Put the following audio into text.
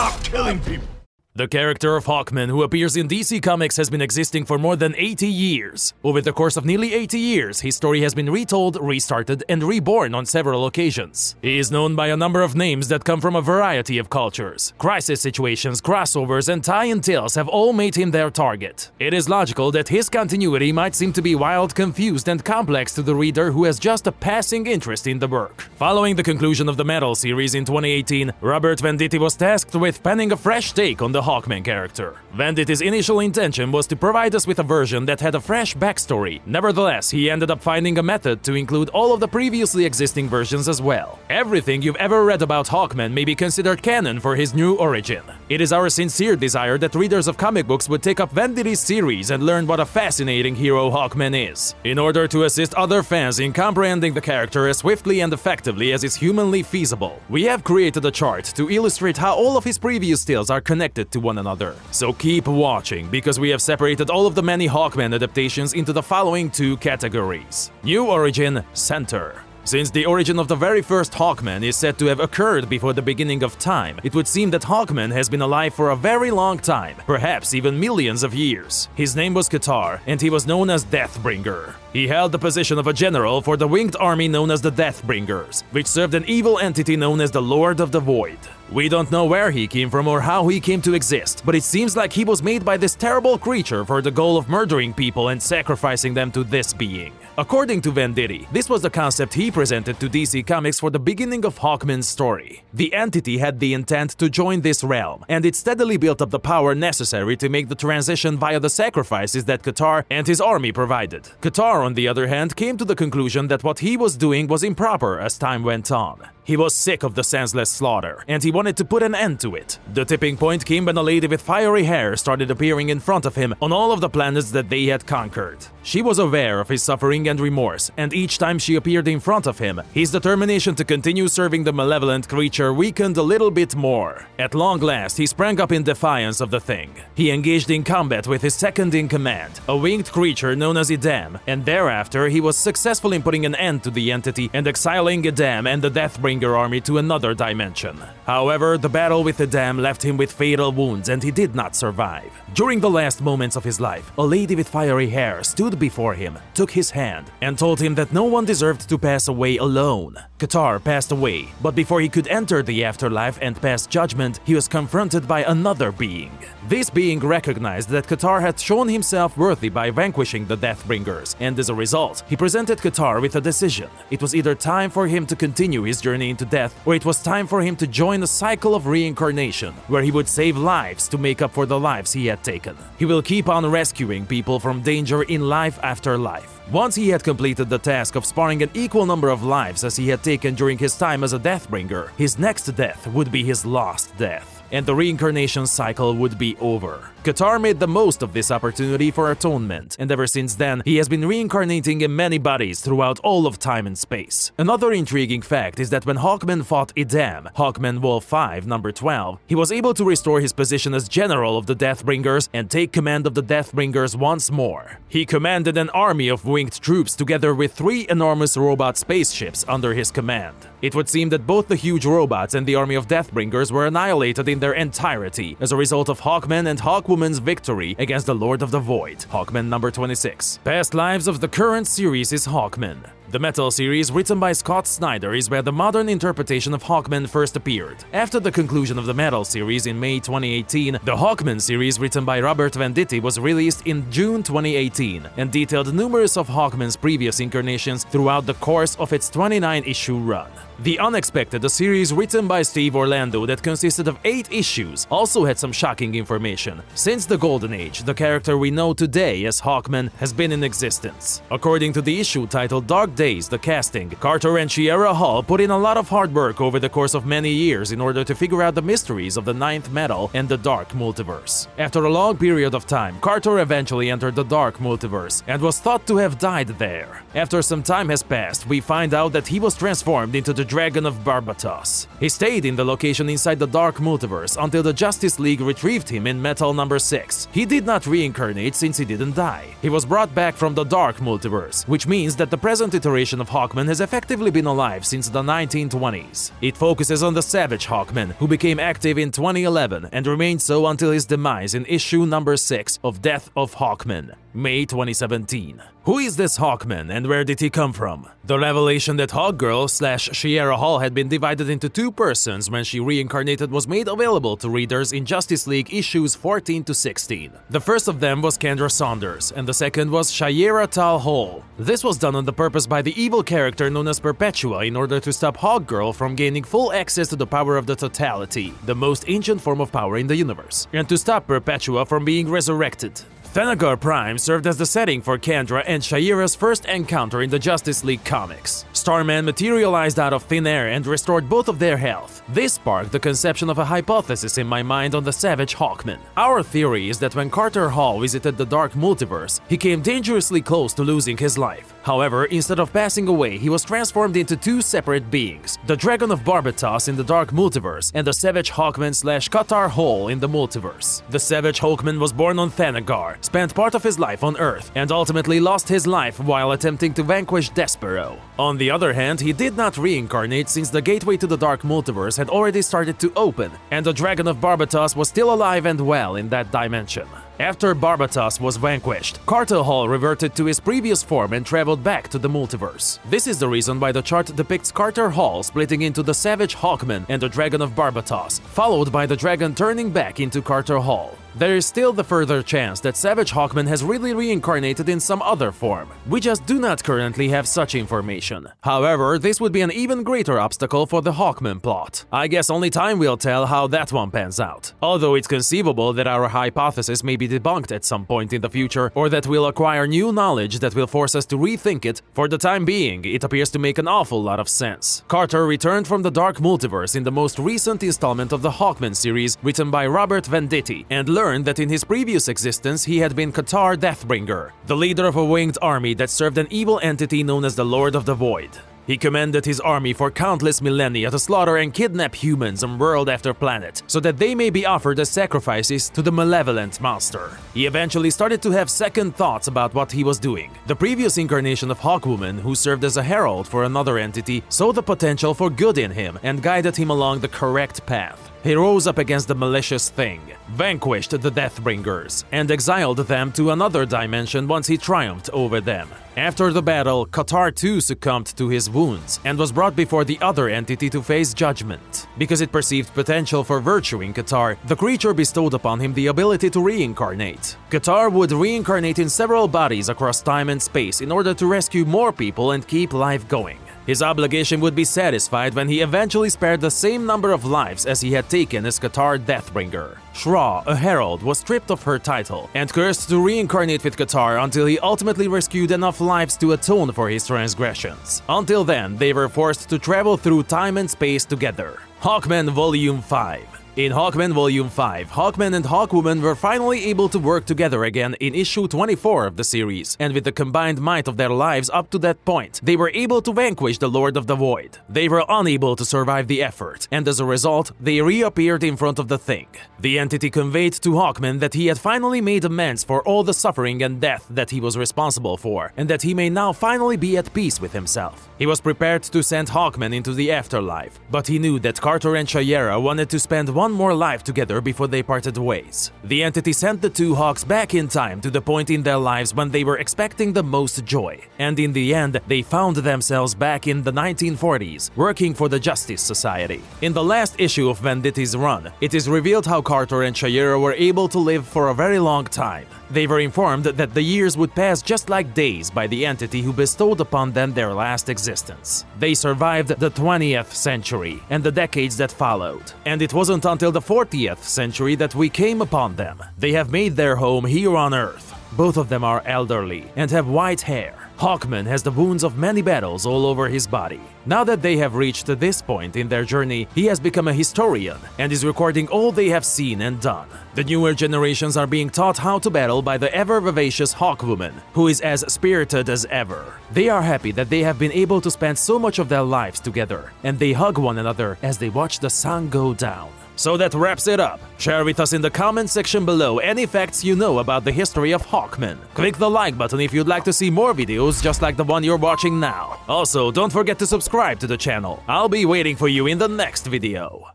Stop killing people! The character of Hawkman, who appears in DC Comics, has been existing for more than 80 years. Over the course of nearly 80 years, his story has been retold, restarted, and reborn on several occasions. He is known by a number of names that come from a variety of cultures. Crisis situations, crossovers, and tie-in tales have all made him their target. It is logical that his continuity might seem to be wild, confused, and complex to the reader who has just a passing interest in the work. Following the conclusion of the Metal series in 2018, Robert Venditti was tasked with penning a fresh take on the Hawkman character. Venditti's initial intention was to provide us with a version that had a fresh backstory. Nevertheless, he ended up finding a method to include all of the previously existing versions as well. Everything you've ever read about Hawkman may be considered canon for his new origin. It is our sincere desire that readers of comic books would take up Venditti's series and learn what a fascinating hero Hawkman is. In order to assist other fans in comprehending the character as swiftly and effectively as is humanly feasible, we have created a chart to illustrate how all of his previous tales are connected to one another. So keep watching, because we have separated all of the many Hawkman adaptations into the following two categories. New Origin, Center. Since the origin of the very first Hawkman is said to have occurred before the beginning of time, it would seem that Hawkman has been alive for a very long time, perhaps even millions of years. His name was Qatar, and he was known as Deathbringer. He held the position of a general for the winged army known as the Deathbringers, which served an evil entity known as the Lord of the Void. We don't know where he came from or how he came to exist, but it seems like he was made by this terrible creature for the goal of murdering people and sacrificing them to this being. According to Venditti, this was the concept he presented to DC Comics for the beginning of Hawkman's story. The entity had the intent to join this realm, and it steadily built up the power necessary to make the transition via the sacrifices that Qatar and his army provided. Qatar, on the other hand, came to the conclusion that what he was doing was improper as time went on. He was sick of the senseless slaughter, and he wanted to put an end to it. The tipping point came when a lady with fiery hair started appearing in front of him on all of the planets that they had conquered. She was aware of his suffering and remorse, and each time she appeared in front of him, his determination to continue serving the malevolent creature weakened a little bit more. At long last, he sprang up in defiance of the thing. He engaged in combat with his second-in-command, a winged creature known as Idam, and thereafter he was successful in putting an end to the entity and exiling Idam and the Deathbringer army to another dimension. However, the battle with Idam left him with fatal wounds and he did not survive. During the last moments of his life, a lady with fiery hair stood before him, took his hand, and told him that no one deserved to pass away alone. Qatar passed away, but before he could enter the afterlife and pass judgment, he was confronted by another being. This being recognized that Qatar had shown himself worthy by vanquishing the Deathbringers, and as a result, he presented Qatar with a decision. It was either time for him to continue his journey into death, or it was time for him to join a cycle of reincarnation, where he would save lives to make up for the lives he had taken. He will keep on rescuing people from danger in life after life. Once he had completed the task of sparing an equal number of lives as he had taken during his time as a Deathbringer, his next death would be his last death, and the reincarnation cycle would be over. Qatar made the most of this opportunity for atonement, and ever since then, he has been reincarnating in many bodies throughout all of time and space. Another intriguing fact is that when Hawkman fought Idam, Hawkman Wolf 5, number 12, he was able to restore his position as general of the Deathbringers and take command of the Deathbringers once more. He commanded an army of winged troops together with 3 enormous robot spaceships under his command. It would seem that both the huge robots and the army of Deathbringers were annihilated in their entirety as a result of Hawkman and Hawkwoman's victory against the Lord of the Void, Hawkman number 26. Past lives of the current series is Hawkman. The Metal series, written by Scott Snyder, is where the modern interpretation of Hawkman first appeared. After the conclusion of the Metal series in May 2018, the Hawkman series, written by Robert Venditti, was released in June 2018 and detailed numerous of Hawkman's previous incarnations throughout the course of its 29-issue run. The Unexpected, a series written by Steve Orlando that consisted of 8 issues, also had some shocking information. Since the Golden Age, the character we know today as Hawkman has been in existence. According to the issue titled Dark Days, the casting, Carter and Shiera Hall put in a lot of hard work over the course of many years in order to figure out the mysteries of the Ninth Metal and the Dark Multiverse. After a long period of time, Carter eventually entered the Dark Multiverse and was thought to have died there. After some time has passed, we find out that he was transformed into the the Dragon of Barbatos. He stayed in the location inside the Dark Multiverse until the Justice League retrieved him in Metal number 6. He did not reincarnate since he didn't die. He was brought back from the Dark Multiverse, which means that the present iteration of Hawkman has effectively been alive since the 1920s. It focuses on the Savage Hawkman, who became active in 2011 and remained so until his demise in issue number 6 of Death of Hawkman, May 2017. Who is this Hawkman and where did he come from? The revelation that Hawkgirl/Shiera Hall had been divided into two persons when she reincarnated was made available to readers in Justice League issues 14 to 16. The first of them was Kendra Saunders, and the second was Shiera Tal Hall. This was done on the purpose by the evil character known as Perpetua in order to stop Hawkgirl from gaining full access to the power of the Totality, the most ancient form of power in the universe, and to stop Perpetua from being resurrected. Thanagar Prime served as the setting for Kendra and Shiera's first encounter in the Justice League comics. Starman materialized out of thin air and restored both of their health. This sparked the conception of a hypothesis in my mind on the Savage Hawkman. Our theory is that when Carter Hall visited the Dark Multiverse, he came dangerously close to losing his life. However, instead of passing away, he was transformed into two separate beings, the Dragon of Barbatos in the Dark Multiverse and the Savage Hawkman/Qatar Hall in the Multiverse. The Savage Hawkman was born on Thanagar, spent part of his life on Earth, and ultimately lost his life while attempting to vanquish Despero. On the other hand, he did not reincarnate since the gateway to the Dark Multiverse had already started to open, and the Dragon of Barbatos was still alive and well in that dimension. After Barbatos was vanquished, Carter Hall reverted to his previous form and traveled back to the multiverse. This is the reason why the chart depicts Carter Hall splitting into the Savage Hawkman and the Dragon of Barbatos, followed by the dragon turning back into Carter Hall. There is still the further chance that Savage Hawkman has really reincarnated in some other form. We just do not currently have such information. However, this would be an even greater obstacle for the Hawkman plot. I guess only time will tell how that one pans out. Although it's conceivable that our hypothesis may be debunked at some point in the future, or that we'll acquire new knowledge that will force us to rethink it, for the time being, it appears to make an awful lot of sense. Carter returned from the Dark Multiverse in the most recent installment of the Hawkman series, written by Robert Venditti, and learned that in his previous existence he had been Qatar Deathbringer, the leader of a winged army that served an evil entity known as the Lord of the Void. He commanded his army for countless millennia to slaughter and kidnap humans on world after planet, so that they may be offered as sacrifices to the malevolent monster. He eventually started to have second thoughts about what he was doing. The previous incarnation of Hawkwoman, who served as a herald for another entity, saw the potential for good in him and guided him along the correct path. He rose up against the malicious thing, vanquished the Deathbringers, and exiled them to another dimension once he triumphed over them. After the battle, Qatar too succumbed to his wounds and was brought before the other entity to face judgment. Because it perceived potential for virtue in Qatar, the creature bestowed upon him the ability to reincarnate. Qatar would reincarnate in several bodies across time and space in order to rescue more people and keep life going. His obligation would be satisfied when he eventually spared the same number of lives as he had taken as Qatar Deathbringer. Shra, a herald, was stripped of her title and cursed to reincarnate with Qatar until he ultimately rescued enough lives to atone for his transgressions. Until then, they were forced to travel through time and space together. Hawkman Volume 5. In Hawkman Volume 5, Hawkman and Hawkwoman were finally able to work together again in issue 24 of the series, and with the combined might of their lives up to that point, they were able to vanquish the Lord of the Void. They were unable to survive the effort, and as a result, they reappeared in front of the Thing. The entity conveyed to Hawkman that he had finally made amends for all the suffering and death that he was responsible for, and that he may now finally be at peace with himself. He was prepared to send Hawkman into the afterlife, but he knew that Carter and Shiera wanted to spend one more life together before they parted ways. The entity sent the two Hawks back in time to the point in their lives when they were expecting the most joy, and in the end, they found themselves back in the 1940s, working for the Justice Society. In the last issue of Venditti's run, it is revealed how Carter and Shiera were able to live for a very long time. They were informed that the years would pass just like days by the entity who bestowed upon them their last existence. They survived the 20th century and the decades that followed, and it wasn't until the 40th century that we came upon them. They have made their home here on Earth. Both of them are elderly and have white hair. Hawkman has the wounds of many battles all over his body. Now that they have reached this point in their journey, he has become a historian and is recording all they have seen and done. The newer generations are being taught how to battle by the ever-vivacious Hawkwoman, who is as spirited as ever. They are happy that they have been able to spend so much of their lives together, and they hug one another as they watch the sun go down. So that wraps it up. Share with us in the comment section below any facts you know about the history of Hawkman. Click the like button if you'd like to see more videos just like the one you're watching now. Also, don't forget to subscribe to the channel. I'll be waiting for you in the next video.